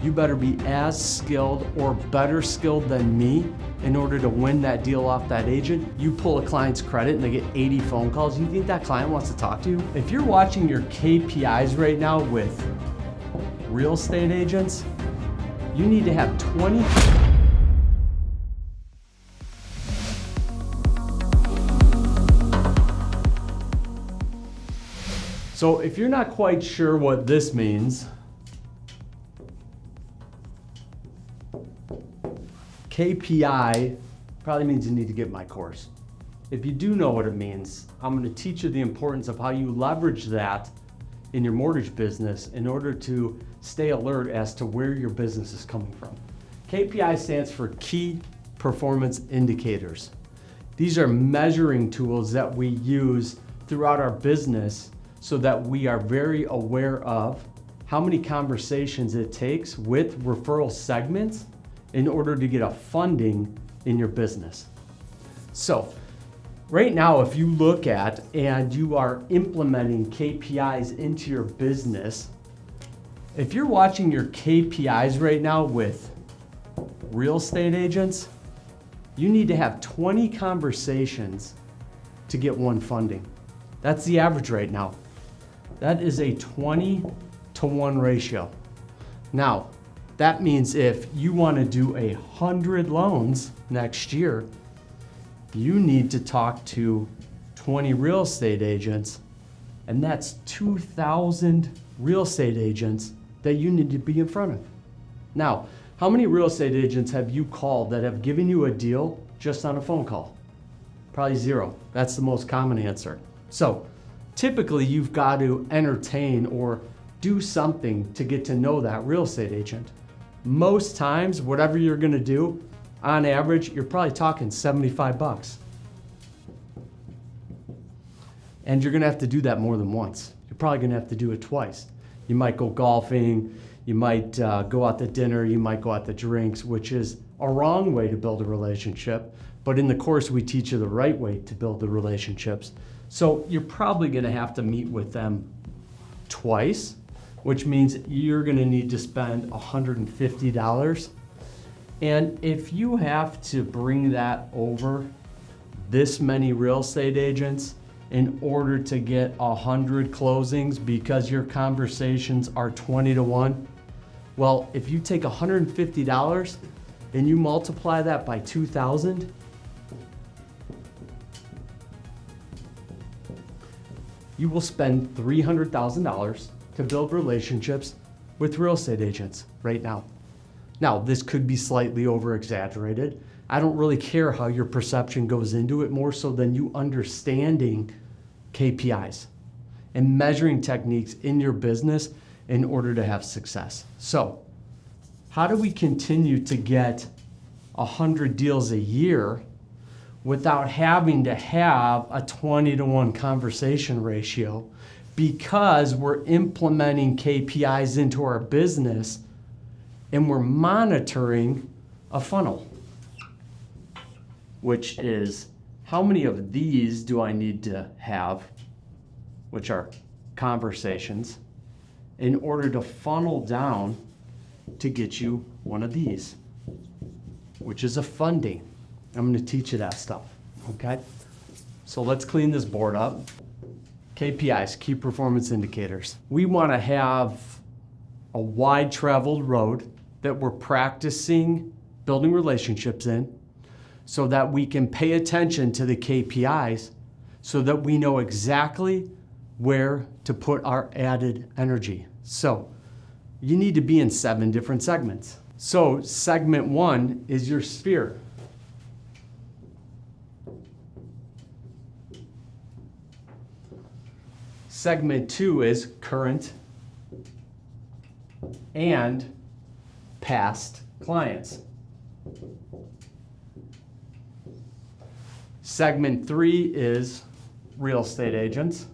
you better be as skilled or better skilled than me in order to win that deal off that agent. You pull a client's credit and they get 80 phone calls. You think that client wants to talk to you? If you're watching your KPIs right now with real estate agents, you need to have 20. So if you're not quite sure what this means, KPI probably means you need to get my course. If you do know what it means, I'm going to teach you the importance of how you leverage that in your mortgage business in order to stay alert as to where your business is coming from. KPI stands for Key Performance Indicators. These are measuring tools that we use throughout our business so that we are very aware of how many conversations it takes with referral segments in order to get a funding in your business. So right now, if you look at and you are implementing KPIs into your business, if you're watching your KPIs right now with real estate agents, you need to have 20 conversations to get one funding. That's the average right now. That is a 20-to-1 ratio. Now, that means if you want to do 100 loans next year, you need to talk to 20 real estate agents, and that's 2,000 real estate agents that you need to be in front of. Now, how many real estate agents have you called that have given you a deal just on a phone call? Probably zero. That's the most common answer. So typically you've got to entertain or do something to get to know that real estate agent. Most times, whatever you're gonna do, on average, you're probably talking $75. And you're gonna have to do that more than once. You're probably gonna have to do it twice. You might go golfing, you might go out to dinner, you might go out to drinks, which is a wrong way to build a relationship. But in the course, we teach you the right way to build the relationships. So you're probably gonna have to meet with them twice, which means you're gonna need to spend $150. And if you have to bring that over this many real estate agents in order to get 100 closings because your conversations are 20-to-1, well, if you take $150 and you multiply that by 2,000, you will spend $300,000 to build relationships with real estate agents right now. Now, this could be slightly over-exaggerated. I don't really care how your perception goes into it, more so than you understanding KPIs and measuring techniques in your business in order to have success. So, how do we continue to get 100 deals a year without having to have a 20-to-1 conversation ratio, because we're implementing KPIs into our business and we're monitoring a funnel, which is how many of these do I need to have, which are conversations, in order to funnel down to get you one of these, which is a funding. I'm going to teach you that stuff, okay? So let's clean this board up. KPIs, Key Performance Indicators. We want to have a wide traveled road that we're practicing building relationships in so that we can pay attention to the KPIs so that we know exactly where to put our added energy. So you need to be in 7 different segments. So segment 1 is your sphere. Segment 2 is current and past clients. Segment 3 is real estate agents.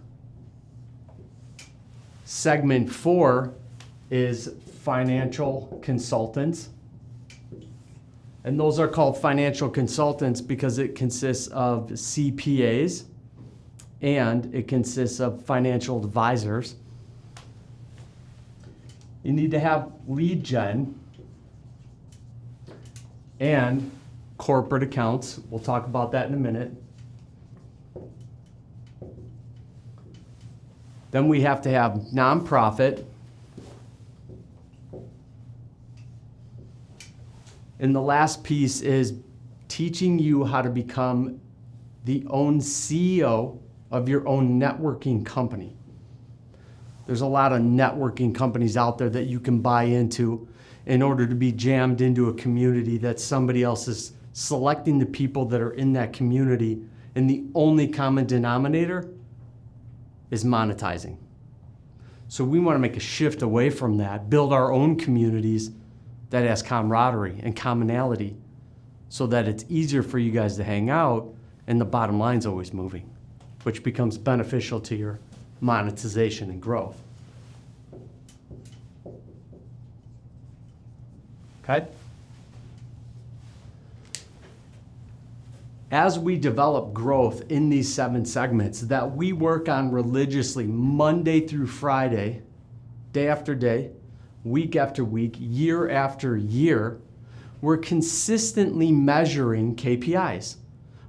Segment 4 is financial consultants. And those are called financial consultants because it consists of CPAs and it consists of financial advisors. You need to have lead gen and corporate accounts. We'll talk about that in a minute. Then we have to have nonprofit. And the last piece is teaching you how to become the own CEO of your own networking company. There's a lot of networking companies out there that you can buy into in order to be jammed into a community that somebody else is selecting the people that are in that community, and the only common denominator is monetizing. So we want to make a shift away from that, build our own communities that has camaraderie and commonality so that it's easier for you guys to hang out and the bottom line's always moving, which becomes beneficial to your monetization and growth. Okay? As we develop growth in these 7 segments that we work on religiously Monday through Friday, day after day, week after week, year after year, we're consistently measuring KPIs,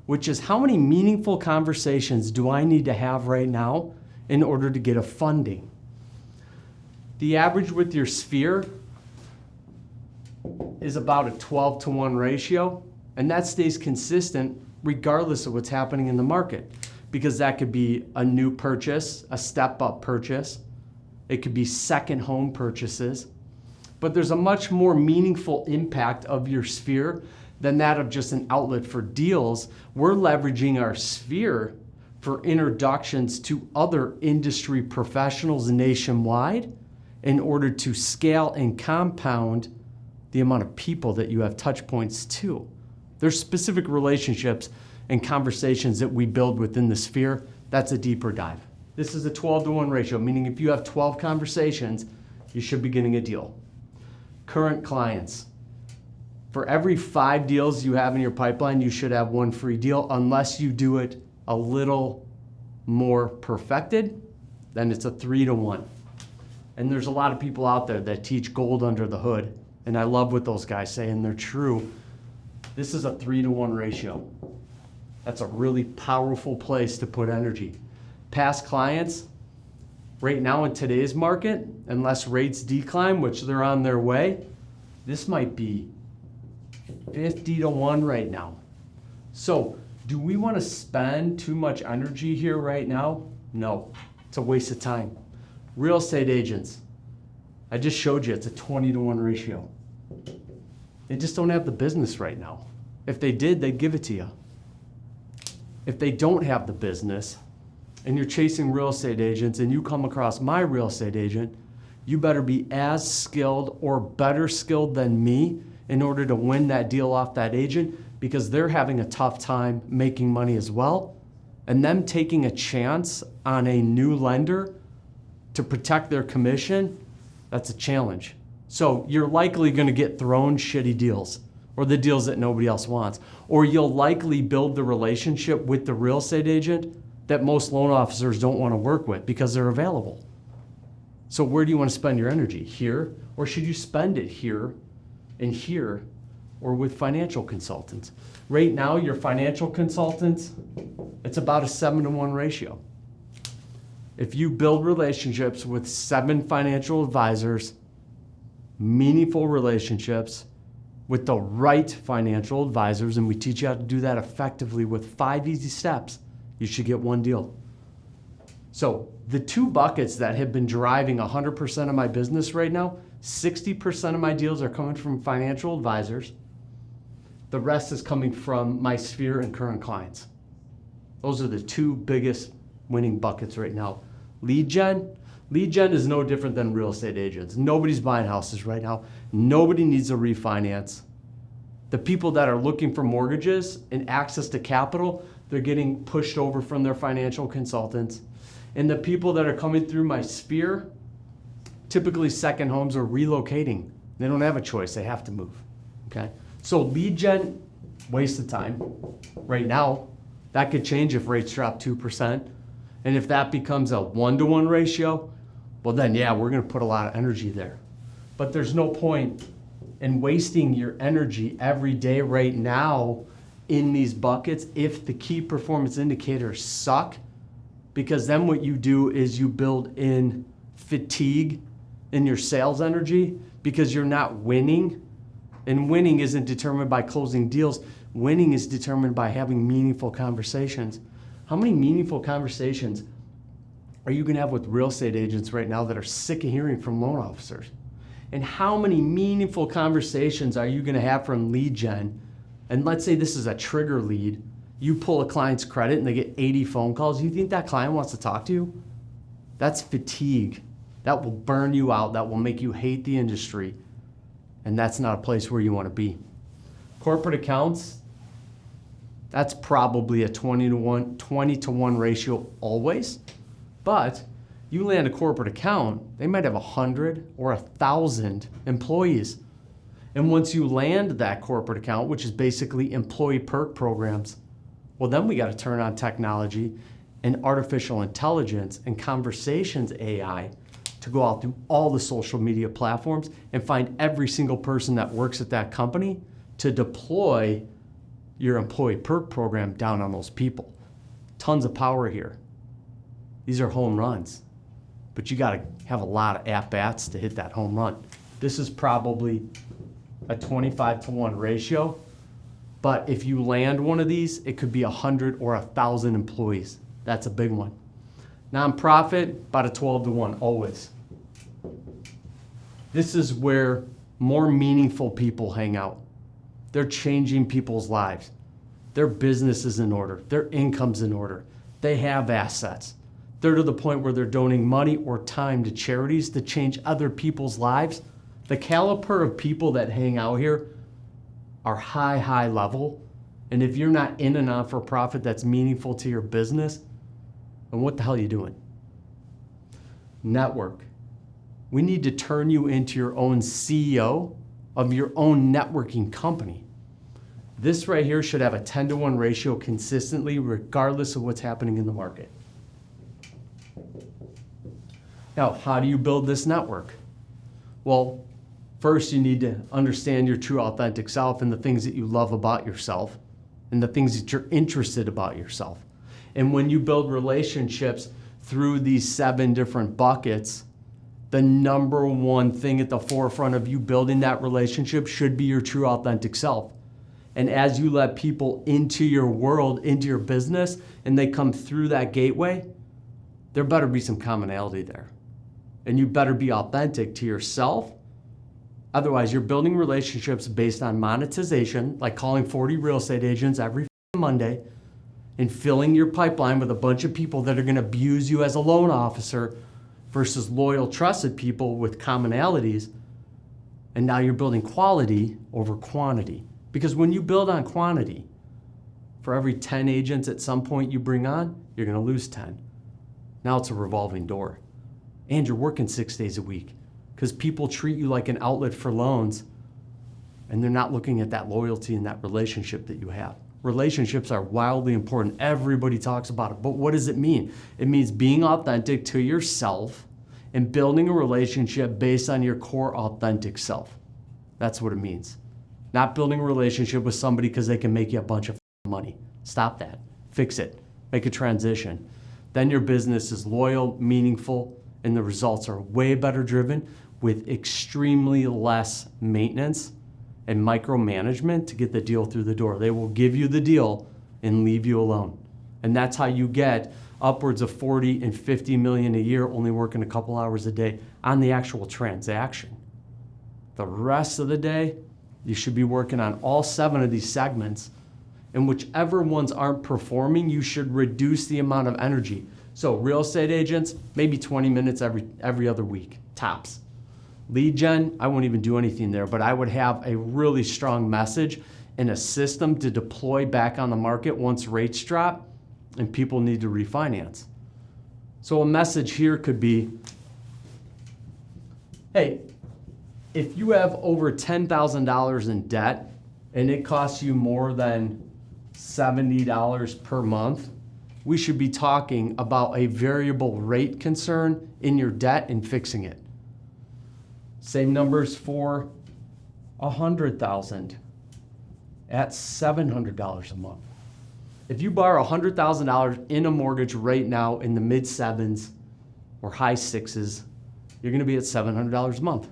which is how many meaningful conversations do I need to have right now in order to get a funding. The average with your sphere is about a 12-to-1 ratio, and that stays consistent regardless of what's happening in the market, because that could be a new purchase, a step-up purchase. It could be second home purchases. But there's a much more meaningful impact of your sphere than that of just an outlet for deals. We're leveraging our sphere for introductions to other industry professionals nationwide in order to scale and compound the amount of people that you have touch points to. There's specific relationships and conversations that we build within the sphere. That's a deeper dive. This is a 12-to-1 ratio, meaning if you have 12 conversations, you should be getting a deal. Current clients. For every 5 deals you have in your pipeline, you should have 1 free deal. Unless you do it a little more perfected, then it's a 3-to-1. And there's a lot of people out there that teach gold under the hood. And I love what those guys say, and they're true. This is a 3-to-1 ratio. That's a really powerful place to put energy. Past clients, right now in today's market, unless rates decline, which they're on their way, this might be 50-to-1 right now. So do we want to spend too much energy here right now? No, it's a waste of time. Real estate agents, I just showed you it's a 20-to-1 ratio. They just don't have the business right now. If they did, they'd give it to you. If they don't have the business and you're chasing real estate agents and you come across my real estate agent, you better be as skilled or better skilled than me in order to win that deal off that agent, because they're having a tough time making money as well. And them taking a chance on a new lender to protect their commission, that's a challenge. So you're likely going to get thrown shitty deals, or the deals that nobody else wants. Or you'll likely build the relationship with the real estate agent that most loan officers don't want to work with because they're available. So where do you want to spend your energy? Here? Or should you spend it here and here, or with financial consultants? Right now, your financial consultants, it's about a 7-to-1 ratio. If you build relationships with 7 financial advisors, meaningful relationships with the right financial advisors, and we teach you how to do that effectively with 5 easy steps, you should get 1 deal. So the 2 buckets that have been driving 100% of my business right now, 60% of my deals are coming from financial advisors. The rest is coming from my sphere and current clients. Those are the 2 biggest winning buckets right now. Lead gen. Lead gen is no different than real estate agents. Nobody's buying houses right now. Nobody needs a refinance. The people that are looking for mortgages and access to capital, they're getting pushed over from their financial consultants. And the people that are coming through my sphere, typically second homes or relocating. They don't have a choice, they have to move, okay? So lead gen, waste of time. Right now, that could change if rates drop 2%. And if that becomes a 1-to-1 ratio, well then yeah, we're gonna put a lot of energy there. But there's no point in wasting your energy every day right now in these buckets if the key performance indicators suck, because then what you do is you build in fatigue in your sales energy because you're not winning. And winning isn't determined by closing deals. Winning is determined by having meaningful conversations. How many meaningful conversations are you gonna have with real estate agents right now that are sick of hearing from loan officers? And how many meaningful conversations are you gonna have from lead gen? And let's say this is a trigger lead. You pull a client's credit and they get 80 phone calls. You think that client wants to talk to you? That's fatigue. That will burn you out. That will make you hate the industry. And that's not a place where you want to be. Corporate accounts, that's probably a 20 to 1 ratio always. But you land a corporate account, they might have 100 or 1,000 employees. And once you land that corporate account, which is basically employee perk programs, well, then we got to turn on technology and artificial intelligence and conversations AI to go out through all the social media platforms and find every single person that works at that company to deploy your employee perk program down on those people. Tons of power here. These are home runs, but you got to have a lot of at-bats to hit that home run. This is probably a 25 to 1 ratio, but if you land one of these, it could be 100 or 1,000 employees. That's a big one. Nonprofit, about a 12 to 1, always. This is where more meaningful people hang out. They're changing people's lives. Their business is in order. Their income's in order. They have assets. They're to the point where they're donating money or time to charities to change other people's lives. The caliber of people that hang out here are high level. And if you're not in a non-for-profit that's meaningful to your business, then what the hell are you doing? Network. We need to turn you into your own CEO of your own networking company. This right here should have a 10 to 1 ratio consistently, regardless of what's happening in the market. Now, how do you build this network? Well, first you need to understand your true authentic self and the things that you love about yourself and the things that you're interested about yourself. And when you build relationships through these 7 different buckets, the number one thing at the forefront of you building that relationship should be your true authentic self. And as you let people into your world, into your business, and they come through that gateway, there better be some commonality there. And you better be authentic to yourself. Otherwise, you're building relationships based on monetization, like calling 40 real estate agents every Monday and filling your pipeline with a bunch of people that are going to abuse you as a loan officer versus loyal, trusted people with commonalities. And now you're building quality over quantity. Because when you build on quantity, for every 10 agents at some point you bring on, you're going to lose 10. Now it's a revolving door. And you're working 6 days a week because people treat you like an outlet for loans and they're not looking at that loyalty and that relationship that you have. Relationships are wildly important. Everybody talks about it. But what does it mean? It means being authentic to yourself and building a relationship based on your core authentic self. That's what it means. Not building a relationship with somebody because they can make you a bunch of money. Stop that. Fix it. Make a transition. Then your business is loyal, meaningful, and the results are way better driven with extremely less maintenance and micromanagement to get the deal through the door. They will give you the deal and leave you alone. And that's how you get upwards of 40 and 50 million a year only working a couple hours a day on the actual transaction. The rest of the day, you should be working on all 7 of these segments, and whichever ones aren't performing, you should reduce the amount of energy. So real estate agents, maybe 20 minutes every other week, tops. Lead gen, I won't even do anything there, but I would have a really strong message and a system to deploy back on the market once rates drop and people need to refinance. So a message here could be, hey, if you have over $10,000 in debt and it costs you more than $70 per month, we should be talking about a variable rate concern in your debt and fixing it. Same numbers for 100,000 at $700 a month. If you borrow $100,000 in a mortgage right now in the mid sevens or high sixes, you're going to be at $700 a month.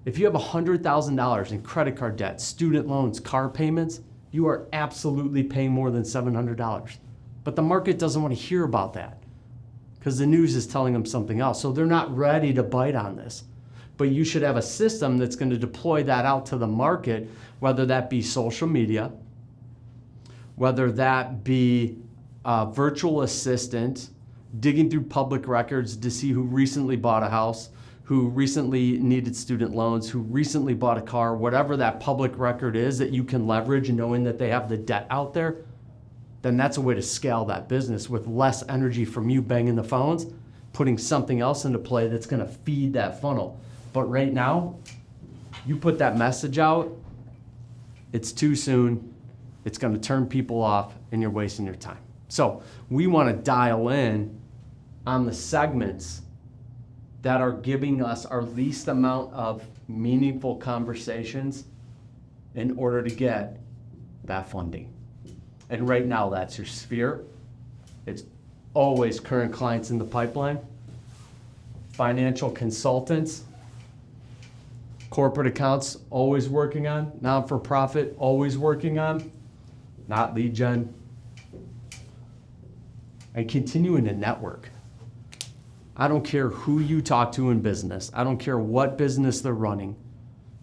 If you have $100,000 in credit card debt, student loans, car payments, you are absolutely paying more than $700. But the market doesn't want to hear about that because the news is telling them something else. So they're not ready to bite on this. But you should have a system that's going to deploy that out to the market, whether that be social media, whether that be a virtual assistant, digging through public records to see who recently bought a house, who recently needed student loans, who recently bought a car, whatever that public record is that you can leverage, knowing that they have the debt out there, then that's a way to scale that business with less energy from you banging the phones, putting something else into play that's going to feed that funnel. But right now, you put that message out, it's too soon, it's going to turn people off, and you're wasting your time. So we want to dial in on the segments that are giving us our least amount of meaningful conversations in order to get that funding. And right now, that's your sphere. It's always current clients in the pipeline, financial consultants, corporate accounts always working on, non-for-profit always working on, not lead gen, and continuing to network. I don't care who you talk to in business. I don't care what business they're running.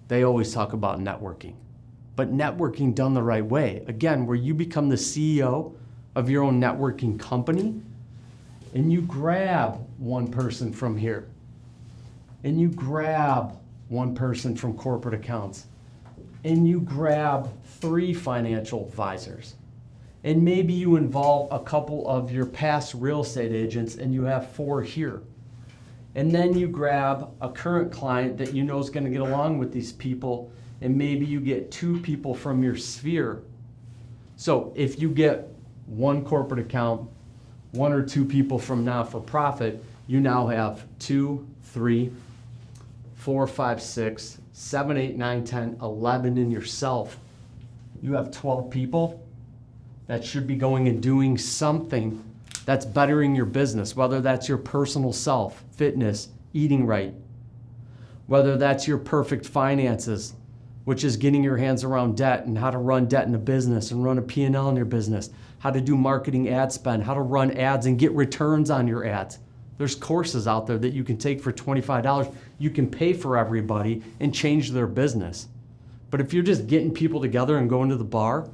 They always talk about networking. But networking done the right way, again, where you become the CEO of your own networking company and you grab one person from here and you grab one person from corporate accounts and you grab 3 financial advisors. And maybe you involve a couple of your past real estate agents and you have 4 here. And then you grab a current client that you know is going to get along with these people, and maybe you get 2 people from your sphere. So if you get 1 corporate account, 1 or 2 people from not-for-profit, you now have 2, 3, 4, 5, 6, 7, 8, 9, 10, 11 in yourself. You have 12 people that should be going and doing something that's bettering your business, whether that's your personal self, fitness, eating right, whether that's your perfect finances, which is getting your hands around debt and how to run debt in a business and run a P&L in your business, how to do marketing ad spend, how to run ads and get returns on your ads. There's courses out there that you can take for $25. You can pay for everybody and change their business. But if you're just getting people together and going to the bar,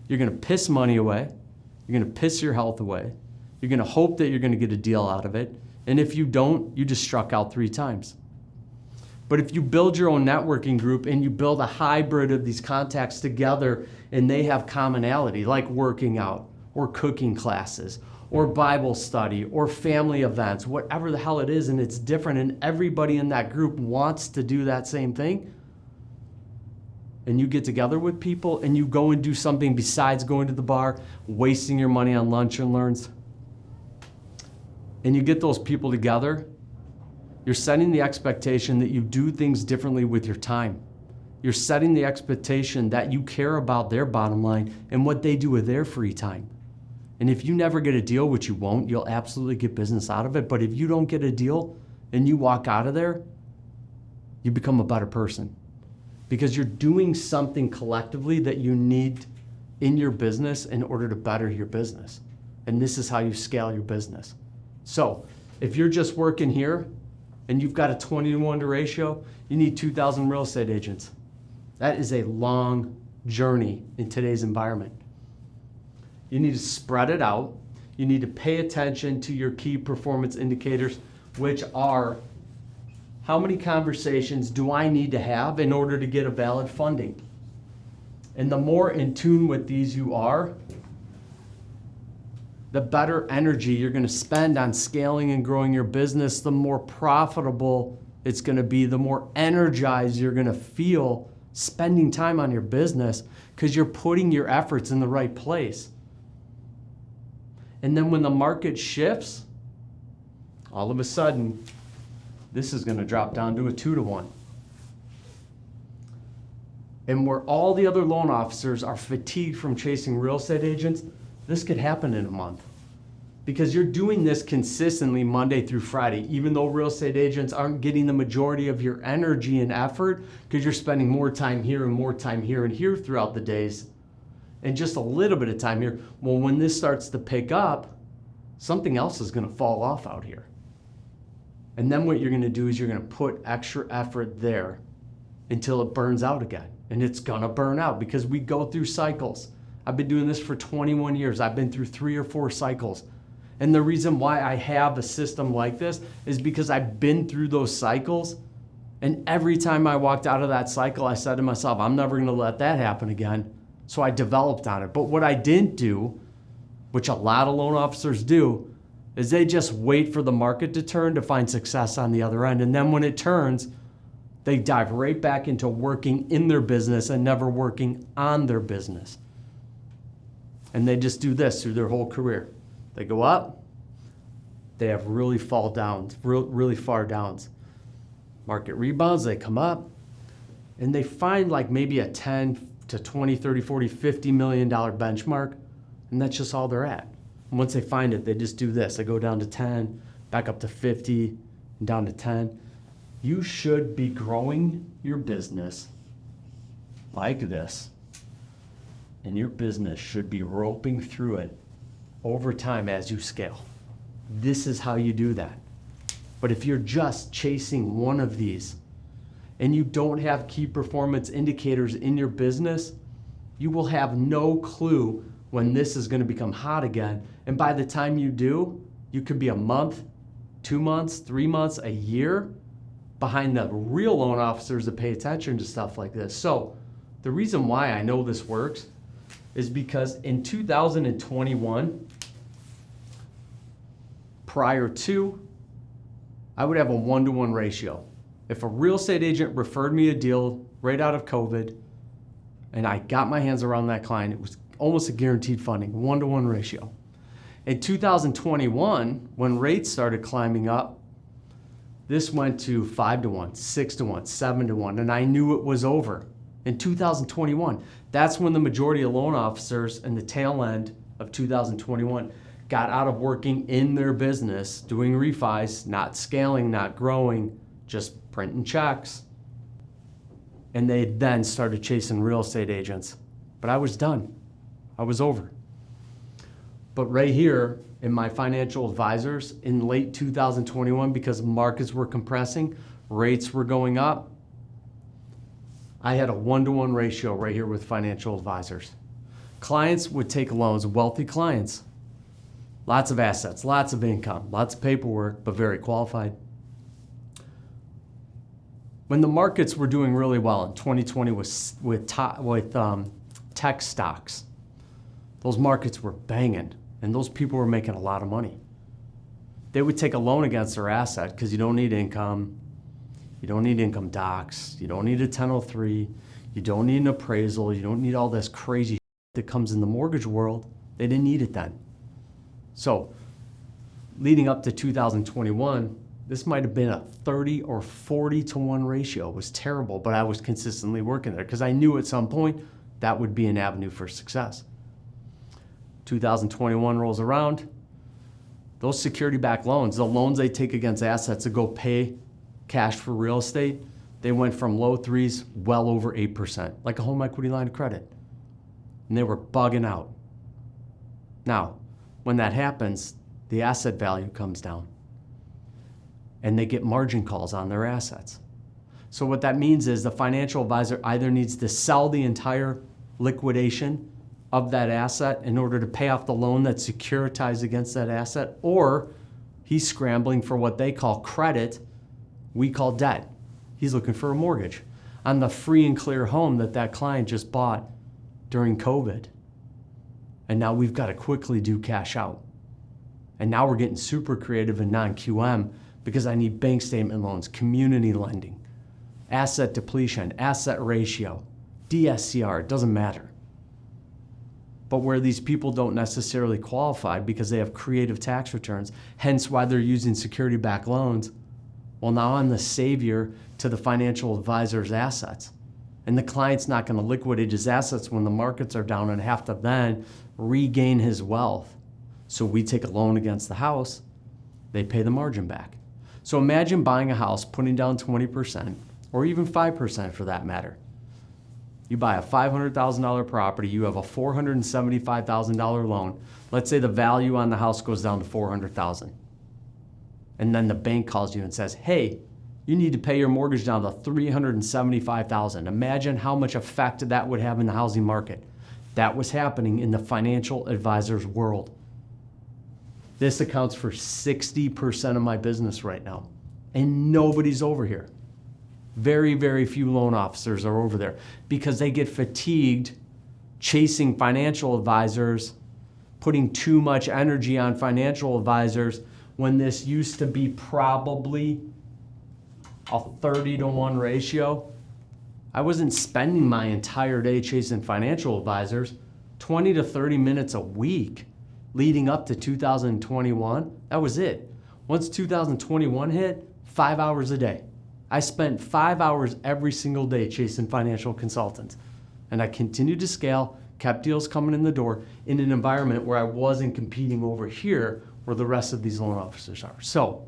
you're going to piss money away. You're going to piss your health away. You're going to hope that you're going to get a deal out of it. And if you don't, you just struck out 3 times. But if you build your own networking group and you build a hybrid of these contacts together and they have commonality, like working out or cooking classes or Bible study or family events, whatever the hell it is, and it's different, and everybody in that group wants to do that same thing, and you get together with people and you go and do something besides going to the bar, wasting your money on lunch and learns, and you get those people together, you're setting the expectation that you do things differently with your time. You're setting the expectation that you care about their bottom line and what they do with their free time. And if you never get a deal, which you won't, you'll absolutely get business out of it. But if you don't get a deal and you walk out of there, you become a better person. Because you're doing something collectively that you need in your business in order to better your business. And this is how you scale your business. So if you're just working here and you've got a 20-to-1 ratio, you need 2,000 real estate agents. That is a long journey in today's environment. You need to spread it out. You need to pay attention to your key performance indicators, which are: how many conversations do I need to have in order to get a valid funding? And the more in tune with these you are, the better energy you're going to spend on scaling and growing your business, the more profitable it's going to be, the more energized you're going to feel spending time on your business because you're putting your efforts in the right place. And then when the market shifts, all of a sudden, this is going to drop down to a 2-to-1. And where all the other loan officers are fatigued from chasing real estate agents, this could happen in a month. Because you're doing this consistently Monday through Friday, even though real estate agents aren't getting the majority of your energy and effort because you're spending more time here and more time here and here throughout the days and just a little bit of time here. Well, when this starts to pick up, something else is going to fall off out here. And then what you're going to do is you're going to put extra effort there until it burns out again. And it's going to burn out because we go through cycles. I've been doing this for 21 years. I've been through 3 or 4 cycles. And the reason why I have a system like this is because I've been through those cycles. And every time I walked out of that cycle, I said to myself, I'm never going to let that happen again. So I developed on it. But what I didn't do, which a lot of loan officers do, is they just wait for the market to turn to find success on the other end. And then when it turns, they dive right back into working in their business and never working on their business. And they just do this through their whole career. They go up, they have really far downs. Market rebounds, they come up, and they find like maybe a 10 to 20, 30, 40, $50 million benchmark, and that's just all they're at. And once they find it, they just do this. They go down to 10, back up to 50, and down to 10. You should be growing your business like this, and your business should be roping through it over time as you scale. This is how you do that. But if you're just chasing one of these and you don't have key performance indicators in your business, you will have no clue when this is going to become hot again. And by the time you do, you could be a month, 2 months, 3 months, a year behind the real loan officers that pay attention to stuff like this. So the reason why I know this works is because in 2021, prior to, I would have a 1-to-1 ratio. If a real estate agent referred me a deal right out of COVID and I got my hands around that client, it was almost a guaranteed funding, 1-to-1 ratio. In 2021, when rates started climbing up, this went to 5-to-1, 6-to-1, 7-to-1, and I knew it was over. In 2021, that's when the majority of loan officers in the tail end of 2021 got out of working in their business, doing refis, not scaling, not growing, just printing checks. And they then started chasing real estate agents. But I was done. I was over. But right here in my financial advisors in late 2021, because markets were compressing, rates were going up, I had a 1-to-1 ratio right here with financial advisors. Clients would take loans, wealthy clients, lots of assets, lots of income, lots of paperwork, but very qualified. When the markets were doing really well in 2020 with tech stocks, those markets were banging and those people were making a lot of money. They would take a loan against their asset because you don't need income. You don't need income docs. You don't need a 1003. You don't need an appraisal. You don't need all this crazy that comes in the mortgage world. They didn't need it then. So leading up to 2021, this might have been a 30 or 40-to-1 ratio. It was terrible, but I was consistently working there because I knew at some point that would be an avenue for success. 2021 rolls around. Those security-backed loans, the loans they take against assets to go pay cash for real estate, they went from low 3s well over 8%, like a home equity line of credit. And they were bugging out. Now, when that happens, the asset value comes down and they get margin calls on their assets. So what that means is the financial advisor either needs to sell the entire liquidation of that asset in order to pay off the loan that's securitized against that asset, or he's scrambling for what they call credit, we call debt. He's looking for a mortgage on the free and clear home that client just bought during COVID. And now we've got to quickly do cash out. And now we're getting super creative in non-QM because I need bank statement loans, community lending, asset depletion, asset ratio, DSCR, it doesn't matter. But where these people don't necessarily qualify because they have creative tax returns, hence why they're using security-backed loans, Well, now I'm the savior to the financial advisor's assets. And the client's not going to liquidate his assets when the markets are down and have to then regain his wealth. So we take a loan against the house, they pay the margin back. So imagine buying a house, putting down 20%, or even 5% for that matter. You buy a $500,000 property, you have a $475,000 loan. Let's say the value on the house goes down to $400,000. And then the bank calls you and says, hey, you need to pay your mortgage down to $375,000. Imagine how much effect that would have in the housing market. That was happening in the financial advisor's world. This accounts for 60% of my business right now. And nobody's over here. Very, very few loan officers are over there because they get fatigued chasing financial advisors, putting too much energy on financial advisors when this used to be probably a 30-to-1 ratio. I wasn't spending my entire day chasing financial advisors, 20 to 30 minutes a week leading up to 2021. That was it. Once 2021 hit, 5 hours a day. I spent 5 hours every single day chasing financial consultants. And I continued to scale, kept deals coming in the door in an environment where I wasn't competing over here where the rest of these loan officers are. So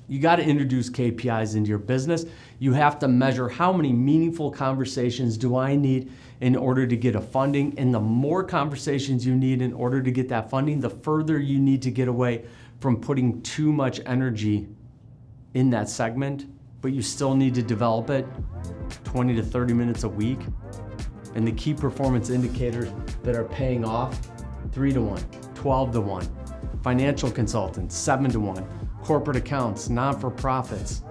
you got to introduce KPIs into your business. You have to measure how many meaningful conversations do I need in order to get a funding. And the more conversations you need in order to get that funding, the further you need to get away from putting too much energy in that segment, but you still need to develop it 20 to 30 minutes a week. And the key performance indicators that are paying off, 3-to-1, 12-to-1, financial consultants, 7-to-1, corporate accounts, non-for-profits.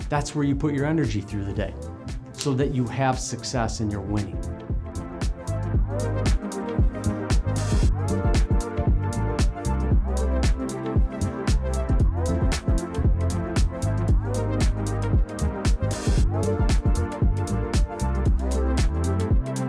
That's where you put your energy through the day so that you have success and you're winning.